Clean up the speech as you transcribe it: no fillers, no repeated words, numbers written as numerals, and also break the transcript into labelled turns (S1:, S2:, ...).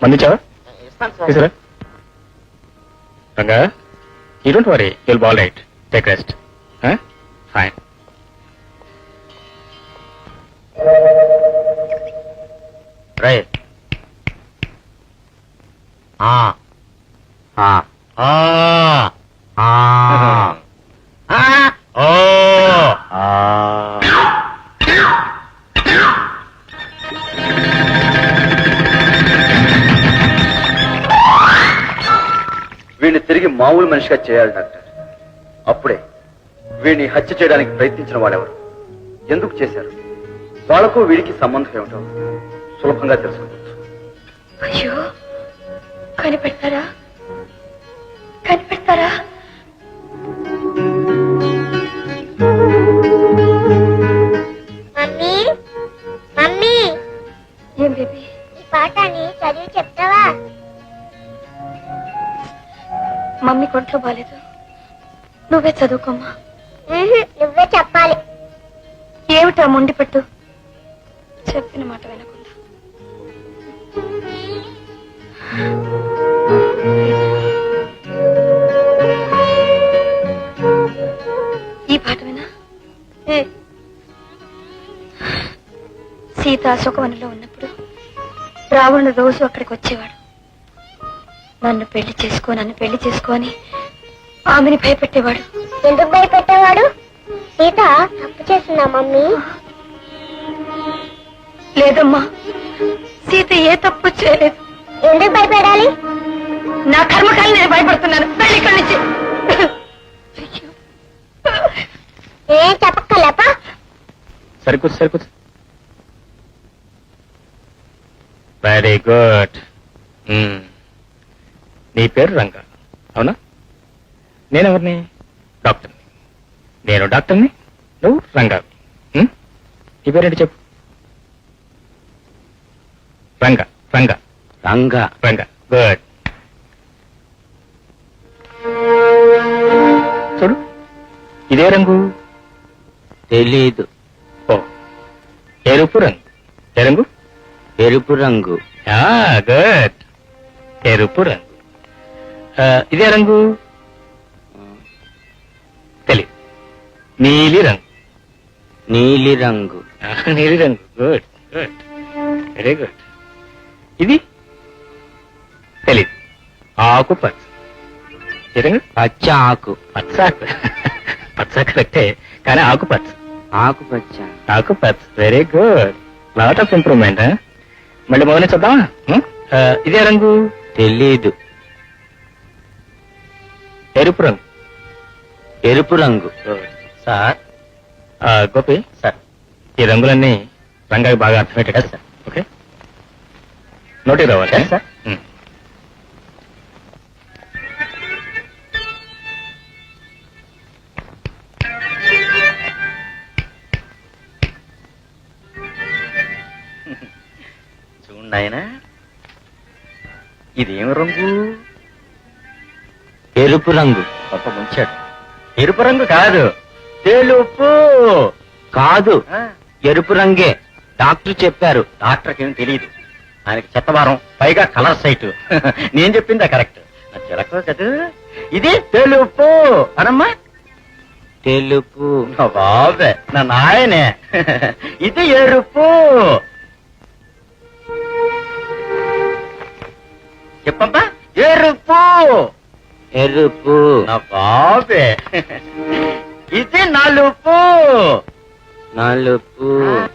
S1: మందించావా తీసురా Ranga you don't worry you'll be all right take rest fine
S2: right వీడిని తిరిగి మామూలు మనిషిగా చేయాలి డాక్టర్. అప్పుడే వీడిని హత్య చేయడానికి ప్రయత్నించిన వాడెవరు, ఎందుకు చేశారు, వాళ్లకు వీడికి సంబంధం ఏమిటో సులభంగా తెలుసుకోవచ్చు.
S3: అయ్యో కనిపెడతారా కనిపెడతారా?
S4: మమ్మీ మమ్మీ
S3: ఏం బేబీ
S4: ఈ పాఠాన్ని చదివి చెప్తావా?
S3: మమ్మీ కొంట్లో బాలేదు, నువ్వే చదువుకోమ్మా.
S4: నువ్వే చెప్పాలి.
S3: ఏమిటా మొండి పెట్టు, చెప్పిన మాట వినకుండా. ఈ పాట వినా? సీత అశోకవనంలో ఉన్నప్పుడు రావణుడు రోజు అక్కడికి వచ్చేవాడు. నన్ను పెళ్లి చేసుకో అని ఆమెని భయపెట్టేవాడు.
S4: ఎందుకు భయపెట్టేవాడు? సీత తప్పు చేసిందా మమ్మీ?
S3: లేదమ్మా, సీత ఏ తప్పు చేయలేదు.
S4: ఎందుకు భయపెడాలి?
S3: నా కర్మకాలి నేను భయపడుతున్నాను. వెళ్ళి ఇక్కడి నుంచి.
S4: ఏం చెప్పక్కలేపా?
S1: సరికూర్చు వెరీ గుడ్. నీ పేరు రంగా అవునా? నేనెవరిని? డాక్టర్ని. నేను డాక్టర్ని, నువ్వు రంగావి. నీ పేరేంటి చెప్పు? రంగా రంగా
S2: రంగా
S1: రంగా గుడ్. చూడు, ఇదే రంగు?
S2: తెలీదు.
S1: ఓ, ఎరుపు రంగు. ఏ రంగు?
S2: ఎరుపు రంగు.
S1: గుడ్, ఎరుపు రంగు. ఇదే రంగు? తెలీదు. నీలి రంగు.
S2: నీలి రంగు.
S1: నీలి రంగు. Good good, very good. ఇది తెలీదు. ఆకుపచ్చ. ఏ రంగు?
S2: పచ్చ ఆకు.
S1: పచ్చాకు. పచ్చ కరెక్టే, కానీ ఆకుపచ్చ.
S2: ఆకుపచ్చ.
S1: ఆకుపచ్చ, very good. Lot of improvement. మళ్ళీ మొదలు చూద్దామా? ఇదే రంగు?
S2: తెలీదు.
S1: ఎరుపు రంగు.
S2: ఎరుపు రంగు.
S1: సార్ గోపి సార్, ఈ రంగులన్నీ రంగాకి బాగా అర్థమయ్యేటట్టు సార్. ఓకే, నోటికి రావాలి సార్.
S2: చూడండి ఆయన, ఇదేమి రంగు? ఎరుపు రంగు.
S1: గొప్ప ముంచాడు.
S2: ఎరుపు రంగు కాదు, తెలుపు. కాదు, ఎరుపు రంగే. డాక్టర్ చెప్పారు.
S1: డాక్టర్కి ఏం తెలియదు, ఆయనకి చెత్తవారం, పైగా కలర్ సైట్. నేను చెప్పిందా కరెక్ట్? చిలక కదా. ఇది తెలుపు అనమ్మా.
S2: తెలుపు.
S1: నా బాబే, నా నాయనే. ఇది ఎరుపు. చెప్పమ్మా, ఎరుపు.
S2: ఎరుపు.
S1: నా బాబే. ఇది నలుపు.
S2: నలుపు.